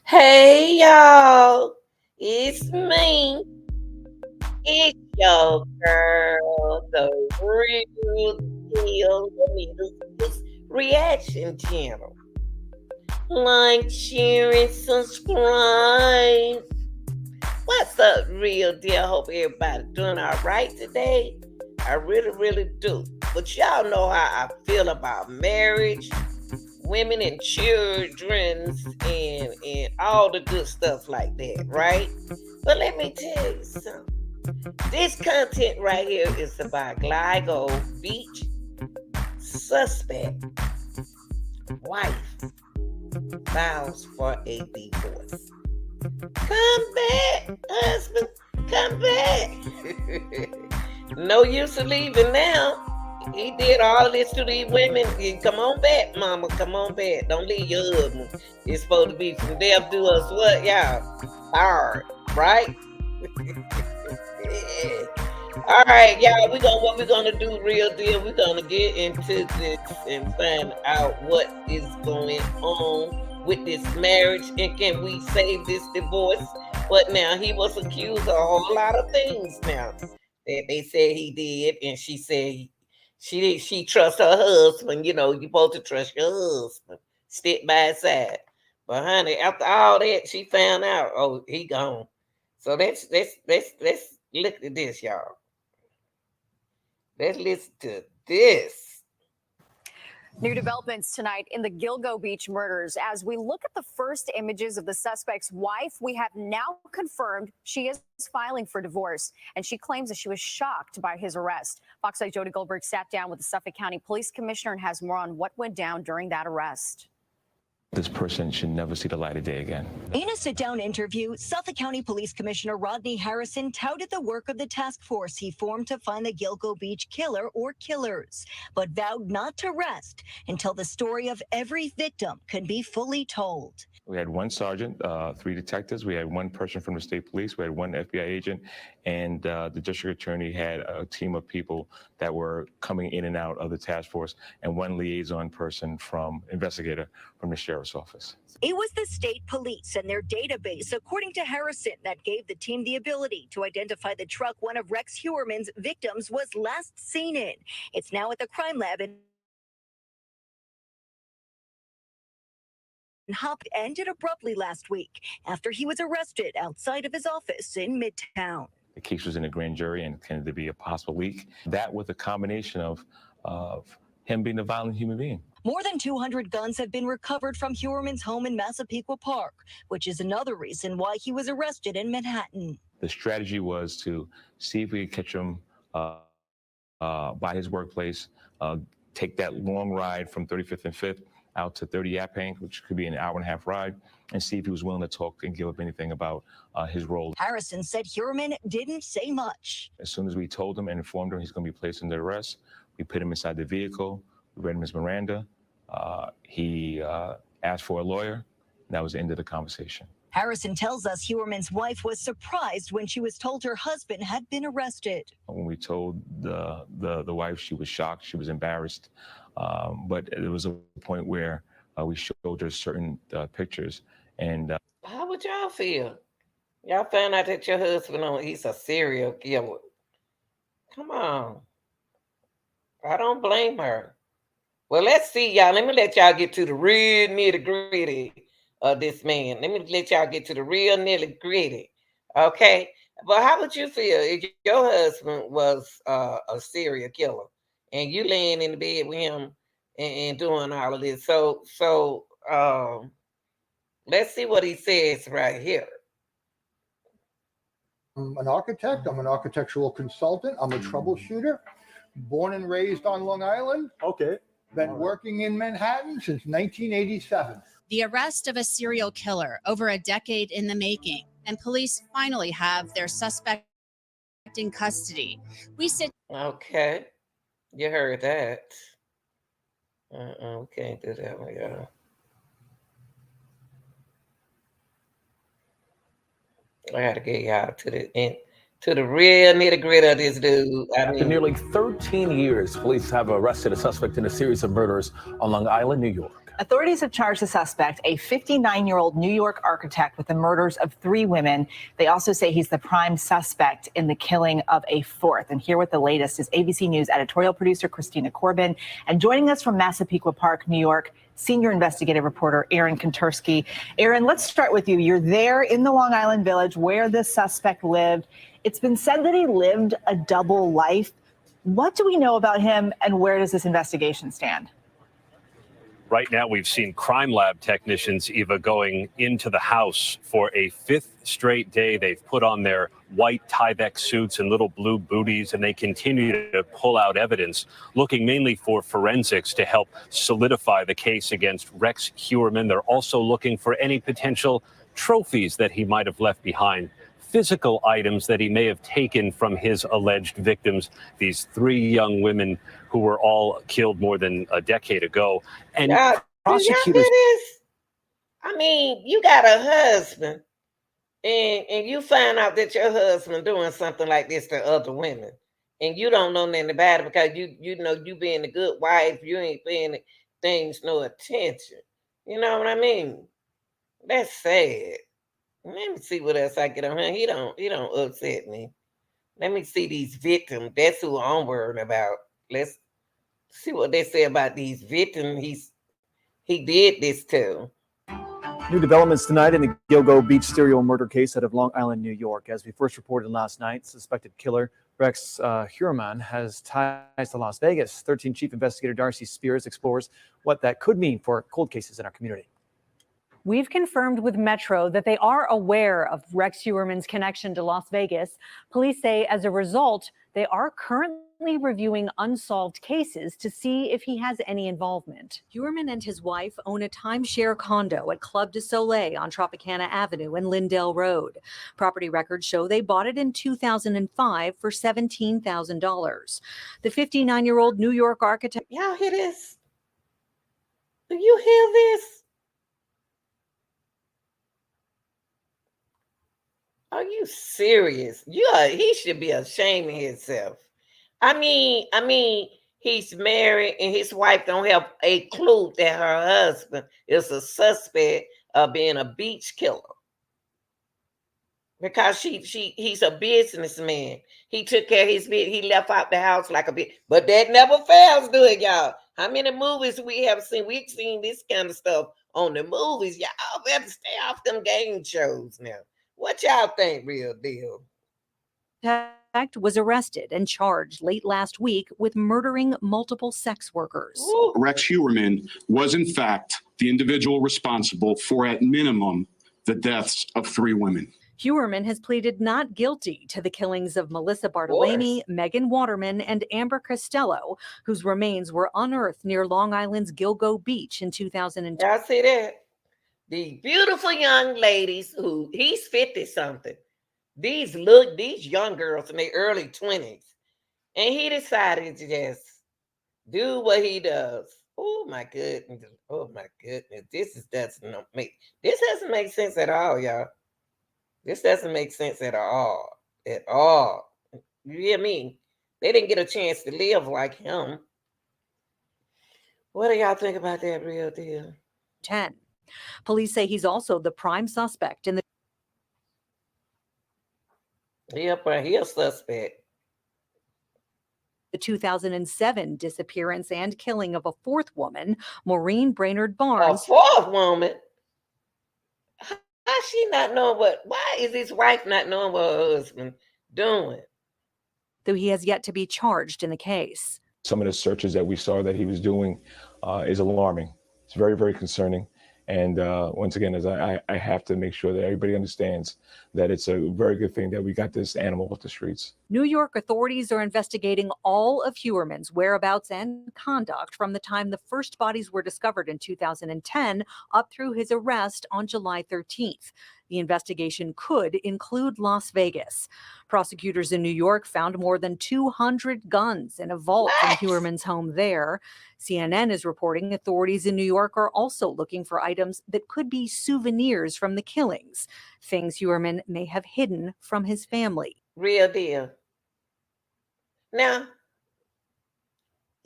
Hey y'all, it's me. It's your girl, the real deal Anita's reaction channel. Like, share, and subscribe. What's up, real deal? Hope everybody doing all right today. I really, really do. But y'all know how I feel about marriage, women and children, and all the good stuff like that, right? But let me tell you something. This content right here is about Gilgo Beach suspect wife files for a divorce. Come back, husband. Come back. No use of leaving now. He did all this to these women. Come on back, mama. Come on back. Don't leave your husband. It's supposed to be from death do us what, y'all? Hard, right? Yeah. All right, y'all. What we're gonna do, real deal. We're gonna get into this and find out what is going on with this marriage and can we save this divorce? But now he was accused of a whole lot of things. Now that they said he did, and she said she trusts her husband. You know, you supposed to trust your husband, stick by his side. But honey, after all that, she found out, oh, he gone. So let's look at this, y'all. Let's listen to this. New developments tonight in the Gilgo Beach murders. As we look at the first images of the suspect's wife, we have now confirmed she is filing for divorce, and she claims that she was shocked by his arrest. Fox 8 Jody Goldberg sat down with the Suffolk County Police Commissioner and has more on what went down during that arrest. This person should never see the light of day again. In a sit-down interview, Suffolk County Police Commissioner Rodney Harrison touted the work of the task force he formed to find the Gilgo Beach killer or killers, but vowed not to rest until the story of every victim could be fully told. We had one sergeant, 3 detectives. We had one person from the state police. We had one FBI agent, and the district attorney had a team of people that were coming in and out of the task force, and one liaison person investigator from the sheriff's office. It was the state police and their database, according to Harrison, that gave the team the ability to identify the truck one of Rex Heuermann's victims was last seen in. It's now at the crime lab in Hop ended abruptly last week after he was arrested outside of his office in Midtown. The case was in a grand jury and intended to be a possible leak. That with a combination of him being a violent human being. More than 200 guns have been recovered from Heuermann's home in Massapequa Park, which is another reason why he was arrested in Manhattan. The strategy was to see if we could catch him by his workplace, take that long ride from 35th and 5th out to 30 Yaphank, which could be an hour-and-a-half ride, and see if he was willing to talk and give up anything about his role. Harrison said Heuermann didn't say much. As soon as we told him and informed him he's going to be placed under arrest, we put him inside the vehicle, we read him his Miranda, he asked for a lawyer, and that was the end of the conversation. Harrison tells us Heuermann's wife was surprised when she was told her husband had been arrested. When we told the wife, she was shocked, she was embarrassed, but there was a point where we showed her certain pictures. And how would y'all feel? Y'all found out that your husband, he's a serial killer. Come on. I don't blame her. Well, let's see, y'all. Let me let y'all get to the real nitty-gritty of this man. Let me let y'all get to the real nitty-gritty. Okay? But how would you feel if your husband was a serial killer and you laying in the bed with him and doing all of this? So let's see what he says right here. I'm an architect. I'm an architectural consultant. I'm a troubleshooter. Born and raised on Long Island. Okay. Been working in Manhattan since 1987. The arrest of a serial killer over a decade in the making, and police finally have their suspect in custody. We sit. Okay. You heard that. We can't do that one, y'all. I gotta get y'all to the real nitty-gritty of this dude. After nearly 13 years, police have arrested a suspect in a series of murders on Long Island, New York. Authorities have charged the suspect, a 59-year-old New York architect, with the murders of 3 women. They also say he's the prime suspect in the killing of a 4th. And here with the latest is ABC News editorial producer Christina Corbin. And joining us from Massapequa Park, New York, senior investigative reporter Aaron Kontursky. Aaron, let's start with you. You're there in the Long Island Village where the suspect lived. It's been said that he lived a double life. What do we know about him, and where does this investigation stand? Right now, we've seen crime lab technicians, Eva, going into the house for a 5th straight day. They've put on their white Tyvek suits and little blue booties, and they continue to pull out evidence, looking mainly for forensics to help solidify the case against Rex Heuermann. They're also looking for any potential trophies that he might have left behind, physical items that he may have taken from his alleged victims, these 3 young women who were all killed more than a decade ago. And prosecutors... Do y'all hear this? I mean, you got a husband, and you find out that your husband doing something like this to other women, and you don't know nothing about it because you know you being a good wife, you ain't paying things no attention. You know what I mean? That's sad. Let me see what else I get on him. He don't upset me. Let me see these victims. That's who I'm worried about. Let's see what they say about these victims he did this to. New developments tonight in the Gilgo Beach serial murder case out of Long Island, New York. As we first reported last night, suspected killer Rex Heuermann has ties to Las Vegas. 13 Chief Investigator Darcy Spears explores what that could mean for cold cases in our community. We've confirmed with Metro that they are aware of Rex Heuermann's connection to Las Vegas. Police say as a result, they are currently reviewing unsolved cases to see if he has any involvement. Heuermann and his wife own a timeshare condo at Club de Soleil on Tropicana Avenue and Lindell Road. Property records show they bought it in 2005 for $17,000. The 59-year-old New York architect... Y'all hear this? Do you hear this? Are you serious? He should be ashamed of himself. I mean, he's married and his wife don't have a clue that her husband is a suspect of being a beach killer. Because he's a businessman. He took care of his business. He left out the house like a bitch. But that never fails, do it, y'all? How many movies we have seen? We've seen this kind of stuff on the movies. Y'all better stay off them game shows now. What y'all think, real deal? Was arrested and charged late last week with murdering multiple sex workers. Ooh. Rex Heuermann was, in fact, the individual responsible for, at minimum, the deaths of 3 women. Heuermann has pleaded not guilty to the killings of Melissa Bartolome, Megan Waterman, and Amber Costello, whose remains were unearthed near Long Island's Gilgo Beach in 2002. Y'all see that? These beautiful young ladies who he's 50-something. These young girls in their early 20s. And he decided to just do what he does. Oh my goodness. Oh my goodness. This doesn't make sense at all, y'all. This doesn't make sense at all. At all. You hear me? They didn't get a chance to live like him. What do y'all think about that, real deal? 10. Police say he's also the prime suspect in the... Yep, he a suspect. The 2007 disappearance and killing of a 4th woman, Maureen Brainerd Barnes. A 4th woman? How's she not knowing why is his wife not knowing what her husband doing? Though he has yet to be charged in the case. Some of the searches that we saw that he was doing is alarming. It's very, very concerning. And once again, as I have to make sure that everybody understands that it's a very good thing that we got this animal off the streets. New York authorities are investigating all of Heuermann's whereabouts and conduct from the time the first bodies were discovered in 2010 up through his arrest on July 13th. The investigation could include Las Vegas. Prosecutors in New York found more than 200 guns in a vault in Heuermann's home there. CNN is reporting authorities in New York are also looking for items that could be souvenirs from the killings, things Heuermann may have hidden from his family. Real deal. Now,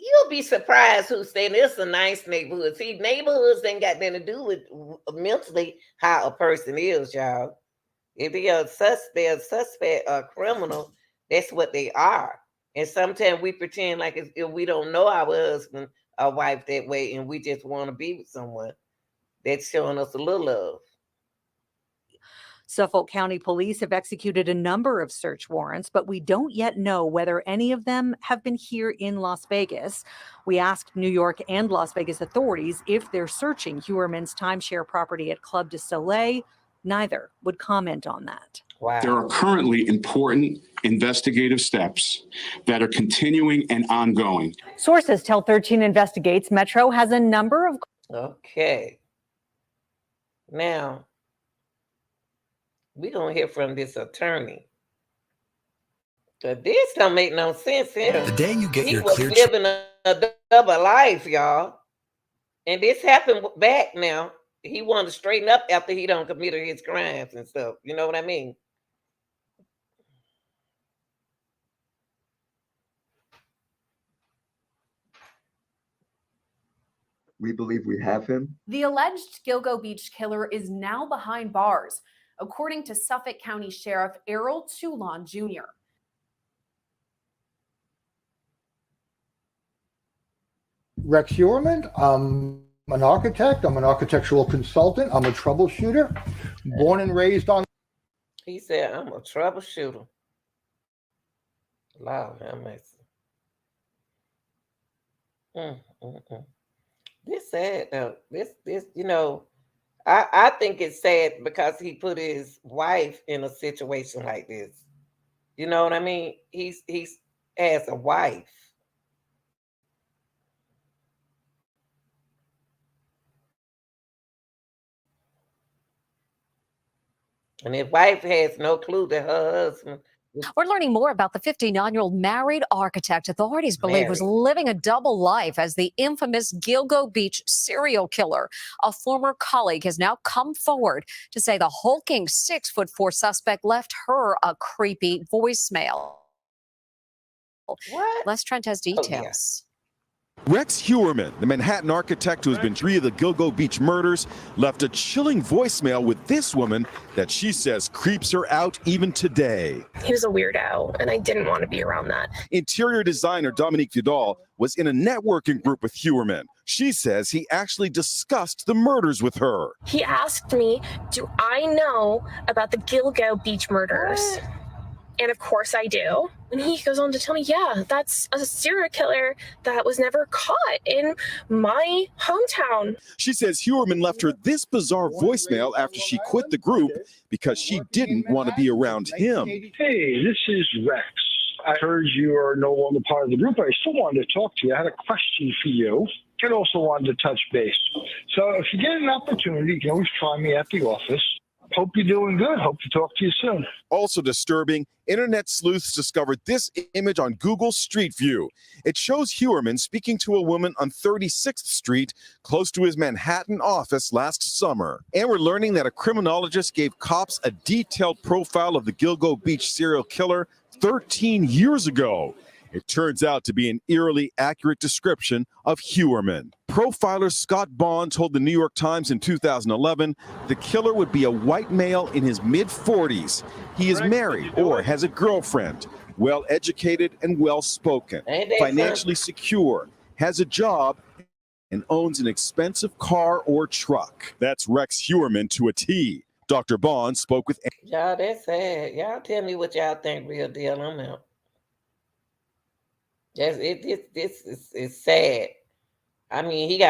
You'll be surprised who's staying. It's a nice neighborhood. See, neighborhoods ain't got nothing to do with mentally how a person is, y'all. If they're a suspect or criminal, that's what they are. And sometimes we pretend like if we don't know our husband or wife that way, and we just want to be with someone that's showing us a little love. Suffolk County Police have executed a number of search warrants, but we don't yet know whether any of them have been here in Las Vegas. We asked New York and Las Vegas authorities if they're searching Huerman's timeshare property at Club du Soleil. Neither would comment on that. Wow. There are currently important investigative steps that are continuing and ongoing. Sources tell 13 Investigates Metro has a number of. Okay. Now, we're going to hear from this attorney. But this don't make no sense here. The day you get he your was clear living a double life, y'all. And this happened back now. He wanted to straighten up after he done committed his crimes and stuff. You know what I mean? We believe we have him. The alleged Gilgo Beach killer is now behind bars, according to Suffolk County Sheriff Errol Toulon Jr. Rex Huerman. I'm an architect. I'm an architectural consultant. I'm a troubleshooter. Born and raised on. He said, I'm a troubleshooter. Wow, have mercy. This sad though. This, you know, I think it's sad because he put his wife in a situation like this. You know what I mean? He's has a wife. And his wife has no clue that her husband. We're learning more about the 59-year-old married architect authorities believe was living a double life as the infamous Gilgo Beach serial killer. A former colleague has now come forward to say the hulking 6'4" suspect left her a creepy voicemail. What? Les Trent has details. Rex Huerman, the Manhattan architect who has been three of the Gilgo Beach murders, left a chilling voicemail with this woman that she says creeps her out even today. He was a weirdo, and I didn't want to be around that. Interior designer Dominique Vidal was in a networking group with Huerman. She says he actually discussed the murders with her. He asked me, do I know about the Gilgo Beach murders? What? And of course I do. And he goes on to tell me, yeah, that's a serial killer that was never caught in my hometown. She says Huerman left her this bizarre voicemail after she quit the group because she didn't want to be around him. Hey, this is Rex. I heard you are no longer part of the group. I still wanted to talk to you. I had a question for you. And also wanted to touch base. So if you get an opportunity, you can always try me at the office. Hope you're doing good. Hope to talk to you soon. Also disturbing, internet sleuths discovered this image on Google Street View. It shows Huerman speaking to a woman on 36th Street, close to his Manhattan office last summer. And we're learning that a criminologist gave cops a detailed profile of the Gilgo Beach serial killer 13 years ago. It turns out to be an eerily accurate description of Huerman. Profiler Scott Bond told the New York Times in 2011 the killer would be a white male in his mid-40s. He is married or has a girlfriend, well-educated and well-spoken, financially secure, has a job, and owns an expensive car or truck. That's Rex Huerman to a T. Dr. Bond spoke with... Y'all, that's sad. Y'all tell me what y'all think real deal. I'm out. This is sad. I mean, he got